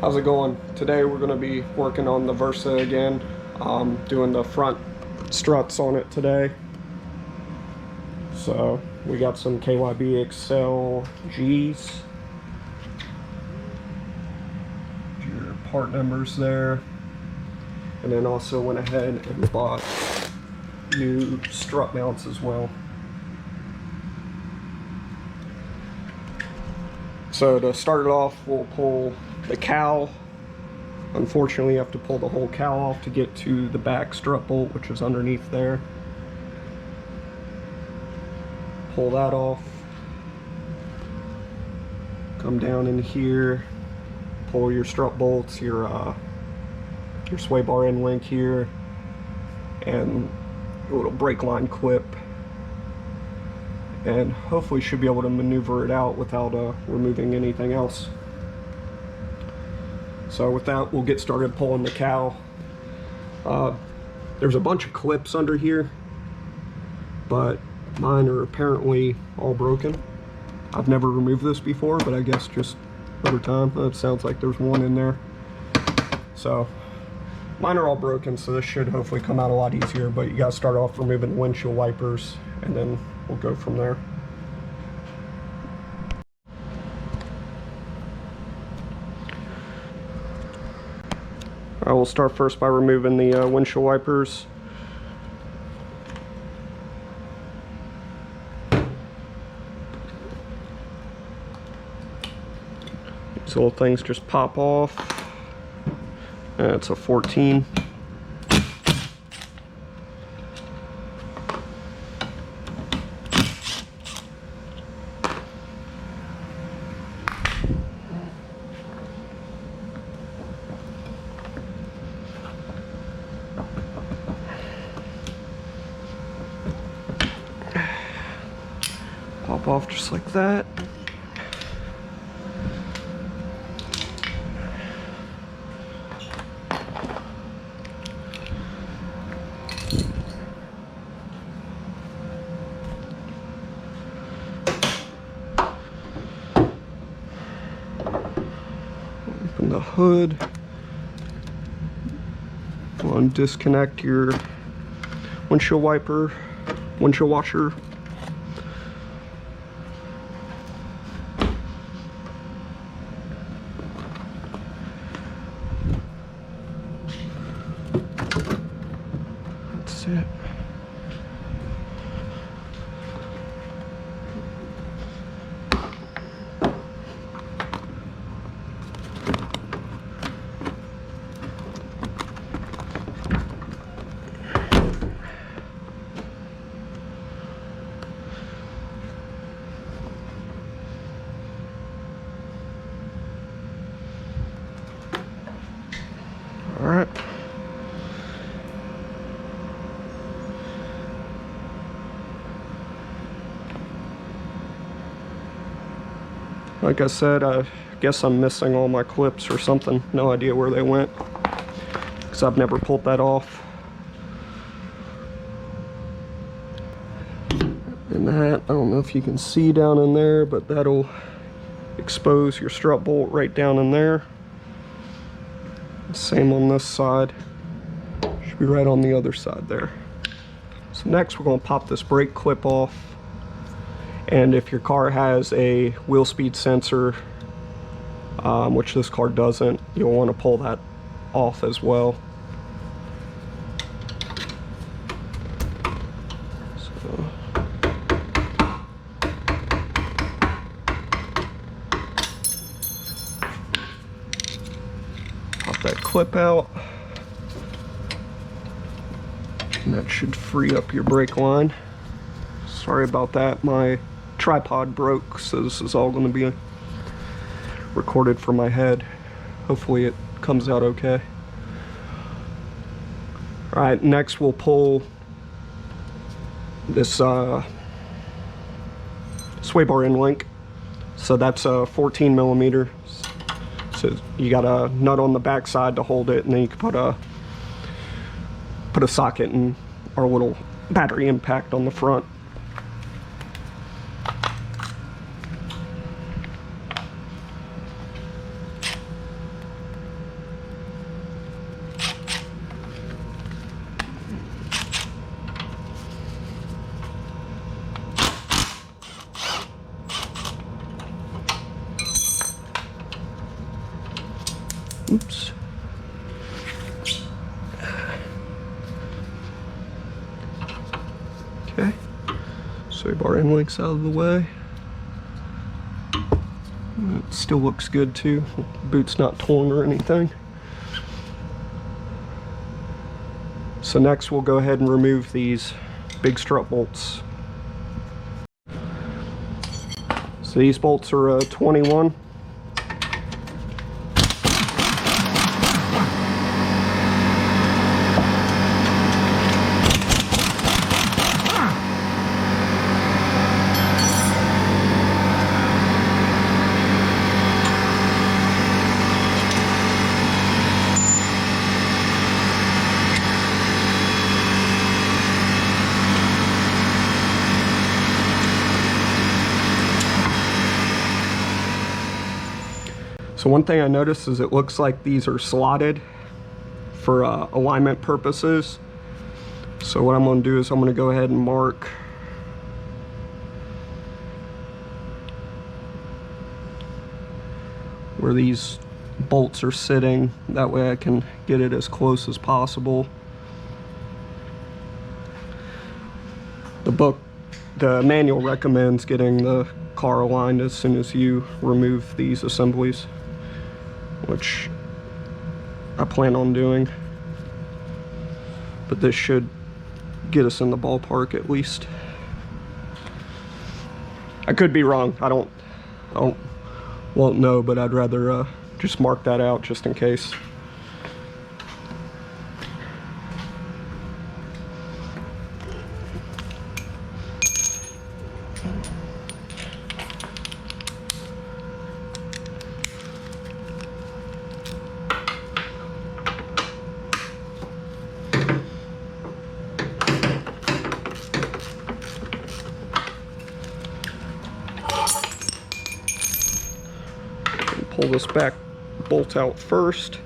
How's it going? Today we're going to be working on the Versa again, doing the front struts on it today. So we got some KYB XL Gs. Your part numbers there. And then also went ahead and bought new strut mounts as well. So to start it off, we'll pull the cowl. Unfortunately, you have to pull the whole cowl off to get to the back strut bolt, which is underneath there. Pull that off. Come down in here. Pull your strut bolts, your sway bar end link here, and a little brake line clip. And hopefully should be able to maneuver it out without removing anything else. So with that, we'll get started pulling the cowl. There's a bunch of clips under here, but mine are apparently all broken. I've never removed this before, but I guess just over time. It sounds like there's one in there. So mine are all broken, so this should hopefully come out a lot easier, but you gotta start off removing the windshield wipers, and then we'll go from there. I will start first by removing the windshield wipers. These little things just pop off. And it's a 14. Pop off just like that. Open the hood. Disconnect your windshield washer. That's it. All right. Like I said, I guess I'm missing all my clips or something. No idea where they went, because I've never pulled that off. And that, I don't know if you can see down in there, but that'll expose your strut bolt right down in there. Same on this side. Should be right on the other side there. So next we're going to pop this brake clip off. And if your car has a wheel speed sensor, which this car doesn't, you'll want to pull that off as well. So pop that clip out. And that should free up your brake line. Sorry about that, my tripod broke, so this is all going to be recorded from my head. Hopefully it comes out okay. Alright, next we'll pull this sway bar end link. So that's a 14 millimeter. So you got a nut on the back side to hold it, and then you can put a socket and our little battery impact on the front. Oops. Okay, so bar end links out of the way. It still looks good too. Boot's not torn or anything. So next we'll go ahead and remove these big strut bolts. So these bolts are 21. So one thing I noticed is it looks like these are slotted for alignment purposes. So what I'm going to do is I'm going to go ahead and mark where these bolts are sitting. That way I can get it as close as possible. The manual recommends getting the car aligned as soon as you remove these assemblies, which I plan on doing, but this should get us in the ballpark at least. I could be wrong. I won't know, but I'd rather just mark that out just in case. Pull this back bolt out first.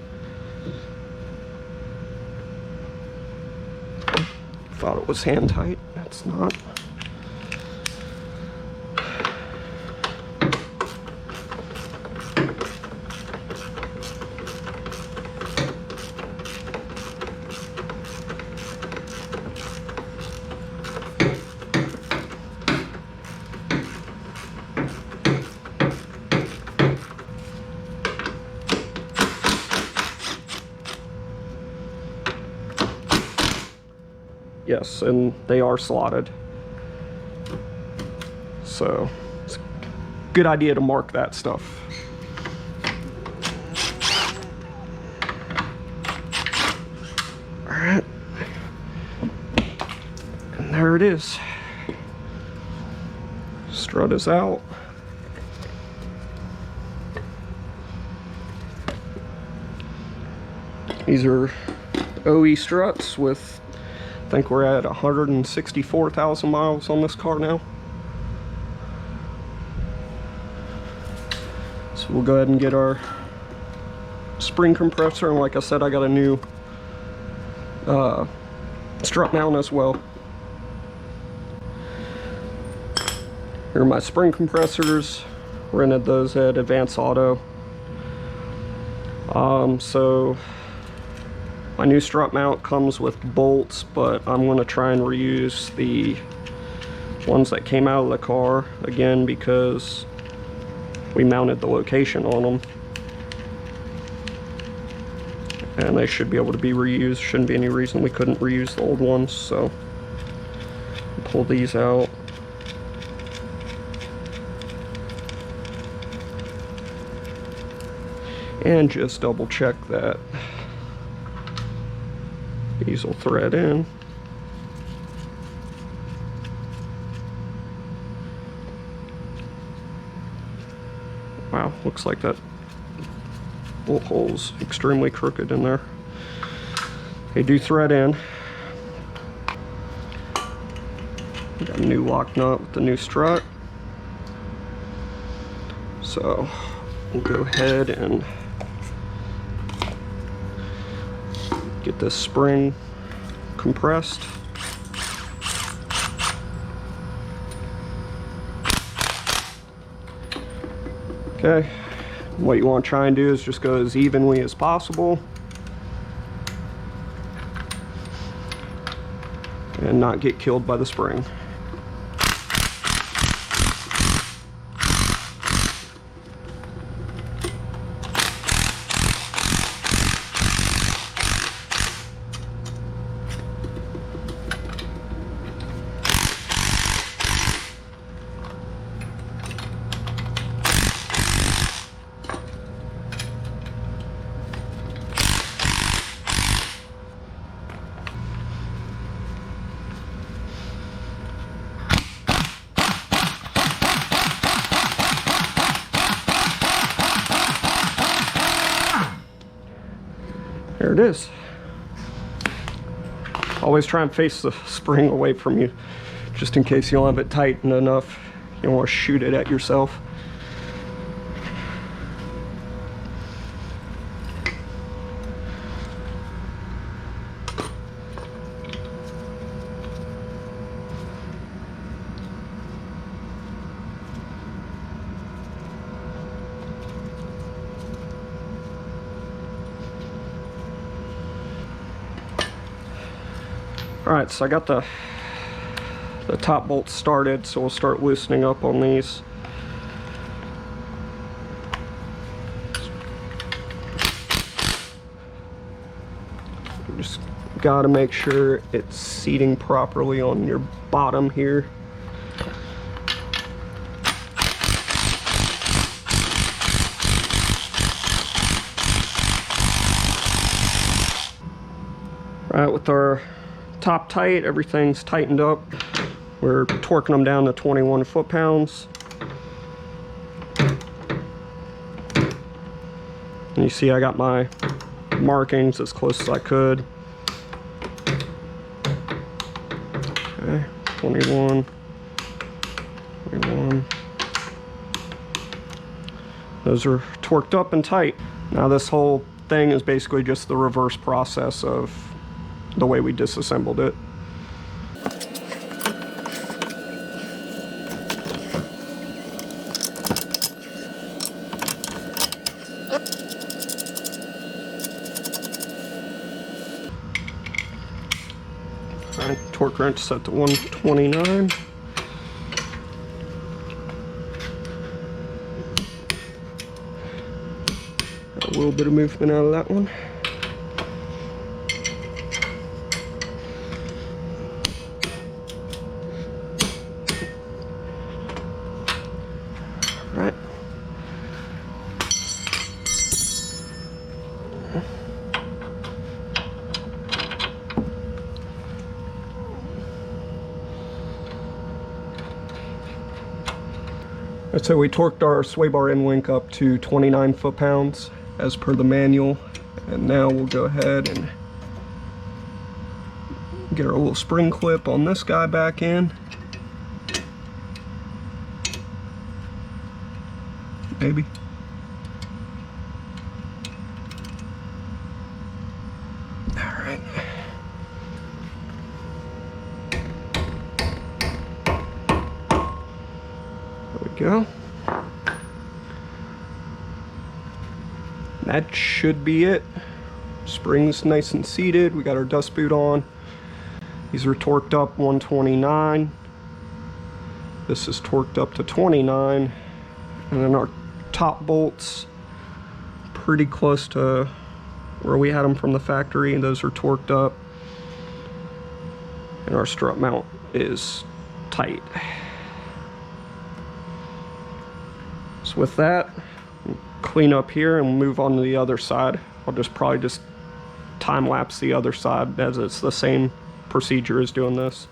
Thought it was hand tight, it's not. Yes, and they are slotted. So it's a good idea to mark that stuff. All right, and there it is. Strut is out. These are OE struts with, I think we're at 164,000 miles on this car now. So we'll go ahead and get our spring compressor, and like I said, I got a new strut mount as well. Here are my spring compressors. Rented those at Advance Auto. So my new strut mount comes with bolts, but I'm going to try and reuse the ones that came out of the car again because we mounted the location on them. And they should be able to be reused. Shouldn't be any reason we couldn't reuse the old ones. So pull these out. And just double check that these will thread in. Wow, looks like that bolt hole's extremely crooked in there. They do thread in. Got a new lock nut with the new strut. So we'll go ahead and get this spring compressed. Okay, What you want to try and do is just go as evenly as possible and not get killed by the spring. There it is. Always try and face the spring away from you, just in case you don't have it tightened enough. You don't want to shoot it at yourself. All right, so I got the top bolts started, so we'll start loosening up on these. You just gotta make sure it's seating properly on your bottom here. All right, with our top tight, everything's tightened up. We're torquing them down to 21 foot-pounds. And you see I got my markings as close as I could. Okay, 21, 21. Those are torqued up and tight. Now this whole thing is basically just the reverse process of the way we disassembled it. All right, torque wrench set to 129. Got a little bit of movement out of that one. Right. So we torqued our sway bar end link up to 29 foot-pounds as per the manual, and now we'll go ahead and get our little spring clip on this guy back in. Maybe. All right. There we go. That should be it. Spring's nice and seated. We got our dust boot on. These are torqued up 129. This is torqued up to 29. And then our top bolts, pretty close to where we had them from the factory, and those are torqued up. And our strut mount is tight. So with that, clean up here and move on to the other side. I'll probably just time lapse the other side, as it's the same procedure as doing this.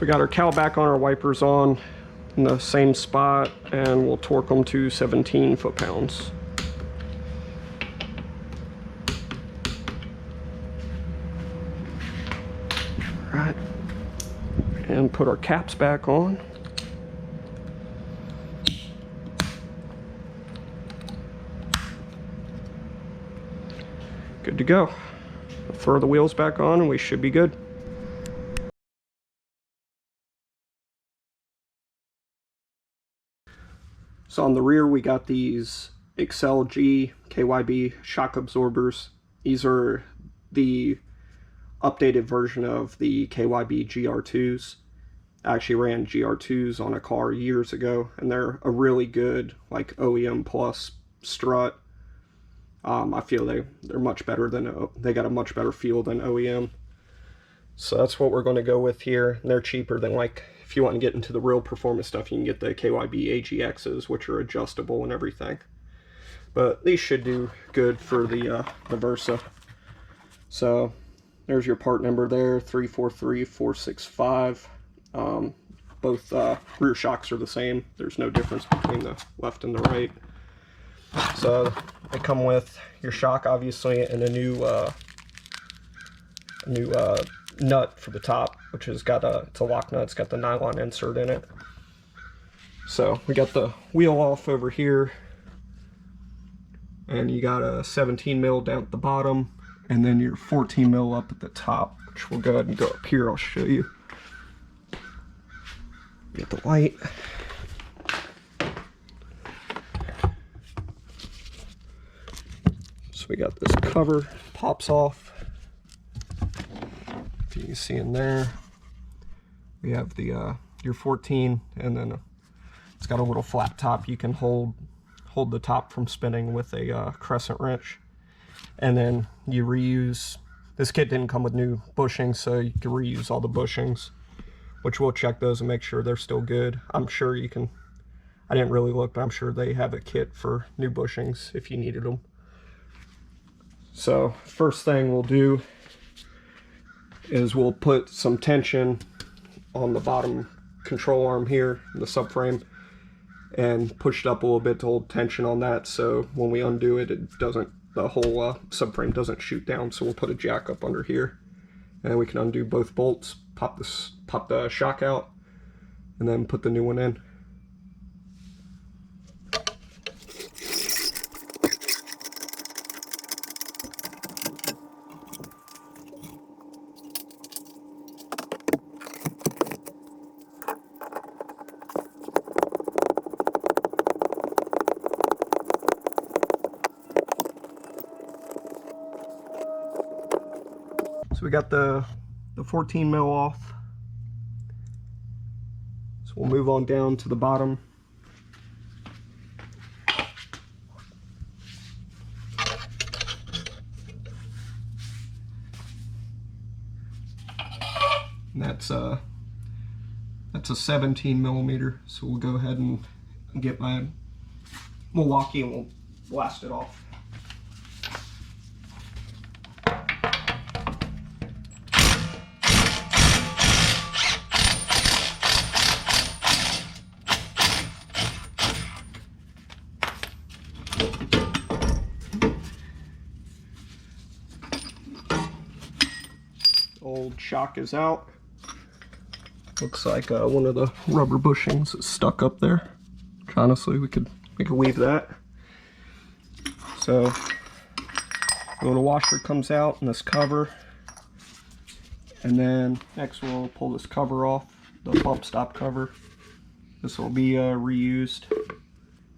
we got our cowl back on, our wipers on in the same spot, and we'll torque them to 17 foot-pounds. All right, and put our caps back on. Good to go. Throw the wheels back on and we should be good. So on the rear we got these Excel G KYB shock absorbers. These are the updated version of the KYB GR2s. I actually ran GR2s on a car years ago, and they're a really good like OEM plus strut. I feel they're much better than, they got a much better feel than OEM. So that's what we're going to go with here. And they're cheaper than, like, if you want to get into the real performance stuff, you can get the KYB AGXs, which are adjustable and everything. But these should do good for the Versa. So there's your part number there, 343465. Both rear shocks are the same. There's no difference between the left and the right. So they come with your shock, obviously, and a new nut for the top, which has got it's a lock nut. It's got the nylon insert in it. So we got the wheel off over here, and you got a 17 mil down at the bottom, and then your 14 mil up at the top, which we'll go ahead and go up here. I'll show you. Get the light. So we got this cover, pops off. If you can see in there, we have the your 14, and then it's got a little flat top. You can hold the top from spinning with a crescent wrench, and then you reuse. This kit didn't come with new bushings, so you can reuse all the bushings, which we'll check those and make sure they're still good. I'm sure you can. I didn't really look, but I'm sure they have a kit for new bushings if you needed them. So first thing we'll do is we'll put some tension on the bottom control arm here, the subframe, and push it up a little bit to hold tension on that, so when we undo it, the whole subframe doesn't shoot down. So we'll put a jack up under here, and we can undo both bolts, pop the shock out, and then put the new one in. So we got the 14 mil off. So we'll move on down to the bottom. And that's a 17 millimeter. So we'll go ahead and get my Milwaukee and we'll blast it off. Old shock is out. Looks like one of the rubber bushings is stuck up there. Which honestly, we could weave that. So the little washer comes out in this cover, and then next we'll pull this cover off, the bump stop cover. This will be reused.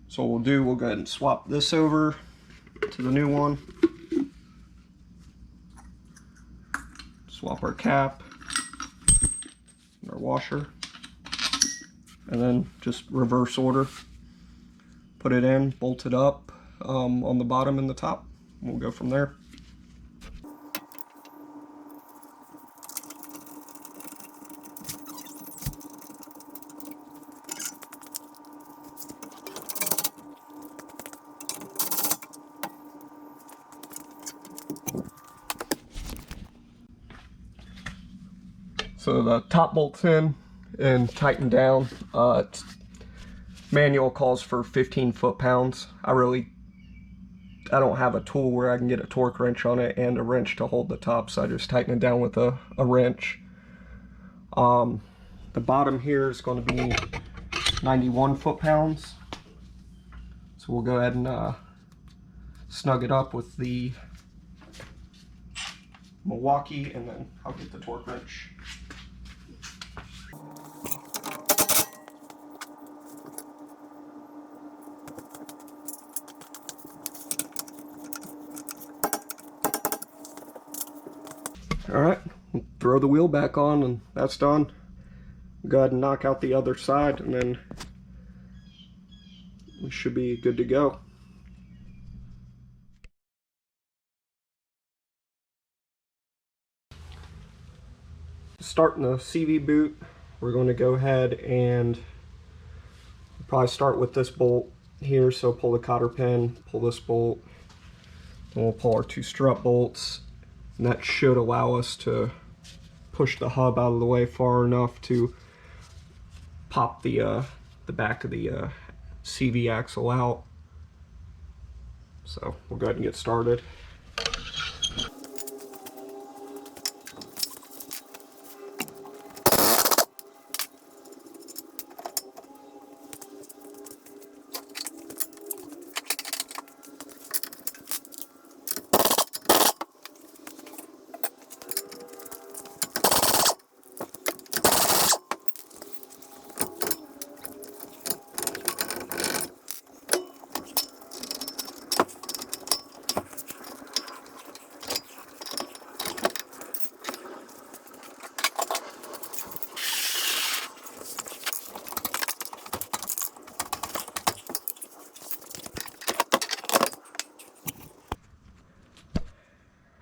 So what we'll go ahead and swap this over to the new one. Swap our cap and our washer, and then just reverse order. Put it in, bolt it up on the bottom and the top. We'll go from there. So the top bolt's in, and tighten down. Manual calls for 15 foot-pounds. I don't have a tool where I can get a torque wrench on it and a wrench to hold the top, so I just tighten it down with a wrench. The bottom here is going to be 91 foot-pounds. So we'll go ahead and snug it up with the Milwaukee, and then I'll get the torque wrench. Alright, throw the wheel back on and that's done. Go ahead and knock out the other side and then we should be good to go. Starting the CV boot, we're going to go ahead and probably start with this bolt here. So pull the cotter pin, pull this bolt, then we'll pull our 2 strut bolts. And that should allow us to push the hub out of the way far enough to pop the back of the CV axle out. So we'll go ahead and get started.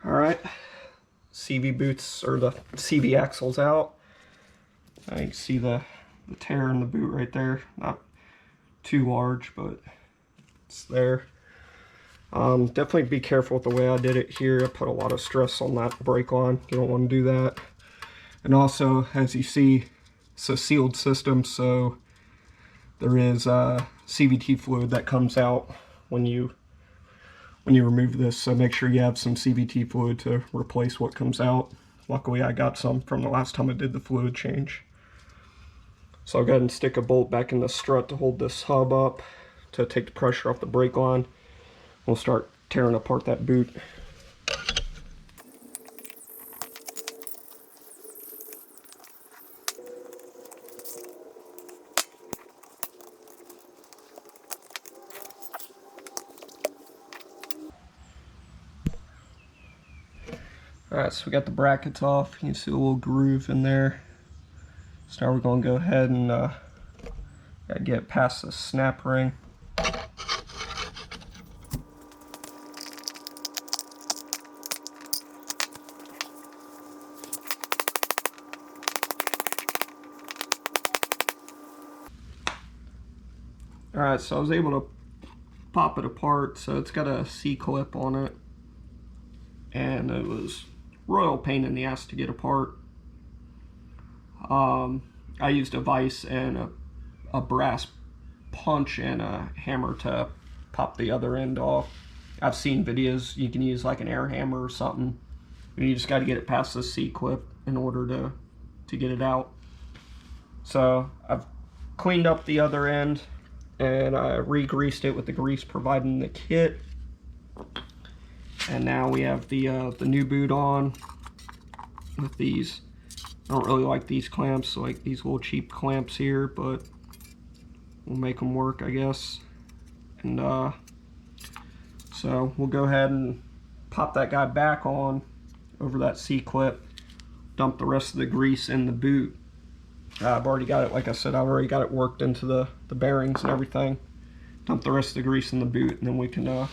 Alright, CV boots, or the CV axle's out. I can see the tear in the boot right there. Not too large, but it's there. Definitely be careful with the way I did it here. I put a lot of stress on that brake line. You don't want to do that. And also, as you see, it's a sealed system, so there is CVT fluid that comes out when you remove this, so make sure you have some CVT fluid to replace what comes out. Luckily I got some from the last time I did the fluid change. So I'll go ahead and stick a bolt back in the strut to hold this hub up to take the pressure off the brake line. We'll start tearing apart that boot. Alright, so we got the brackets off. You can see a little groove in there. So now we're going to go ahead and get past the snap ring. Alright, so I was able to pop it apart. So it's got a C-clip on it. And it was royal pain in the ass to get apart. I used a vise and a brass punch and a hammer to pop the other end off. I've seen videos you can use like an air hammer or something. You just got to get it past the C-clip in order to get it out. So I've cleaned up the other end and I re-greased it with the grease provided in the kit. And now we have the new boot on with these. I don't really like these clamps, like these little cheap clamps here, but we'll make them work, I guess. And so we'll go ahead and pop that guy back on over that C-clip, dump the rest of the grease in the boot. I've already got it, like I said, I've already got it worked into the bearings and everything. Dump the rest of the grease in the boot, and then we can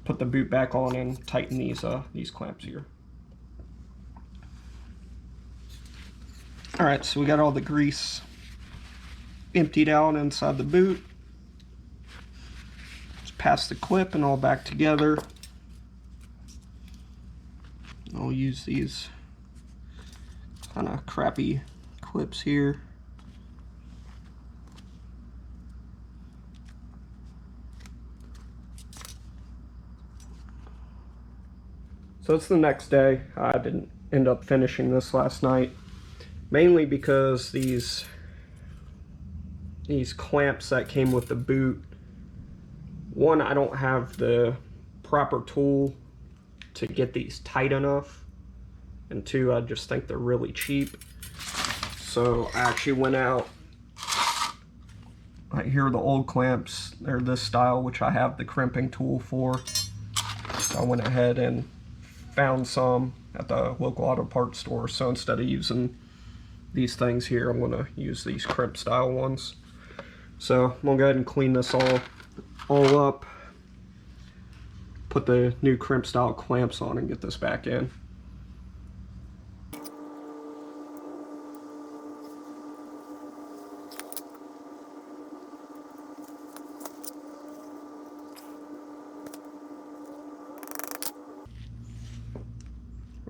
put the boot back on and tighten these clamps here. Alright, so we got all the grease emptied out inside the boot. Just pass the clip and all back together. I'll use these kind of crappy clips here. So it's the next day. I didn't end up finishing this last night, mainly because these clamps that came with the boot, one, I don't have the proper tool to get these tight enough, and two, I just think they're really cheap. So I actually went out, right here are the old clamps. They're this style, which I have the crimping tool for. So I went ahead and found some at the local auto parts store. So instead of using these things here, I'm gonna use these crimp style ones. So I'm gonna go ahead and clean this all up, put the new crimp style clamps on, and get this back in.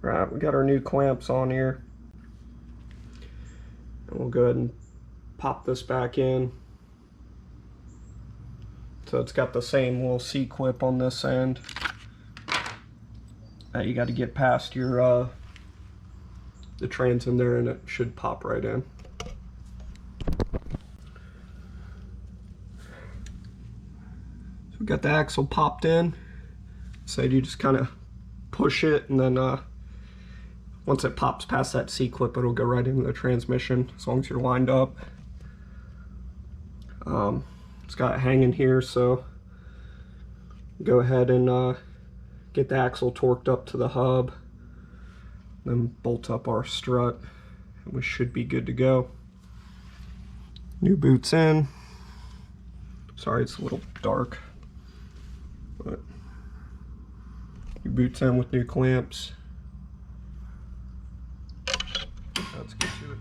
Right, we got our new clamps on here. And we'll go ahead and pop this back in. So it's got the same little C-clip on this end that you got to get past your the trans in there, and it should pop right in. So we got the axle popped in. So you just kind of push it, and then once it pops past that C-clip, it'll go right into the transmission as long as you're lined up. It's got it hanging here, so go ahead and get the axle torqued up to the hub, then bolt up our strut, and we should be good to go. New boots in. Sorry, it's a little dark, but new boots in with new clamps. Let's get to it.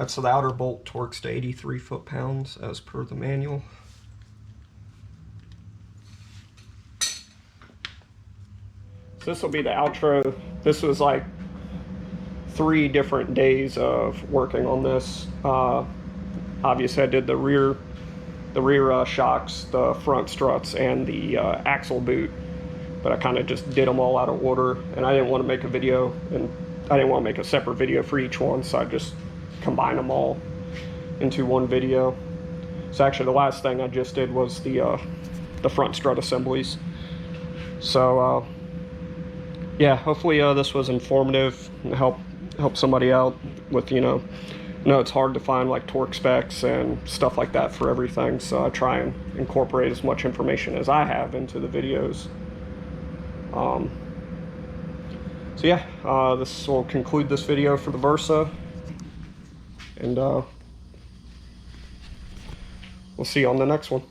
So the outer bolt torques to 83 foot-pounds as per the manual. So this will be the outro. This was like 3 different days of working on this. Obviously I did the rear shocks, the front struts, and the axle boot, but I kind of just did them all out of order, and I didn't want to make a video, and I didn't want to make a separate video for each one, so I just combine them all into one video. So actually the last thing I just did was the front strut assemblies. So yeah, hopefully this was informative and help somebody out with, you know it's hard to find like torque specs and stuff like that for everything, so I try and incorporate as much information as I have into the videos. So yeah, this will conclude this video for the Versa. And we'll see you on the next one.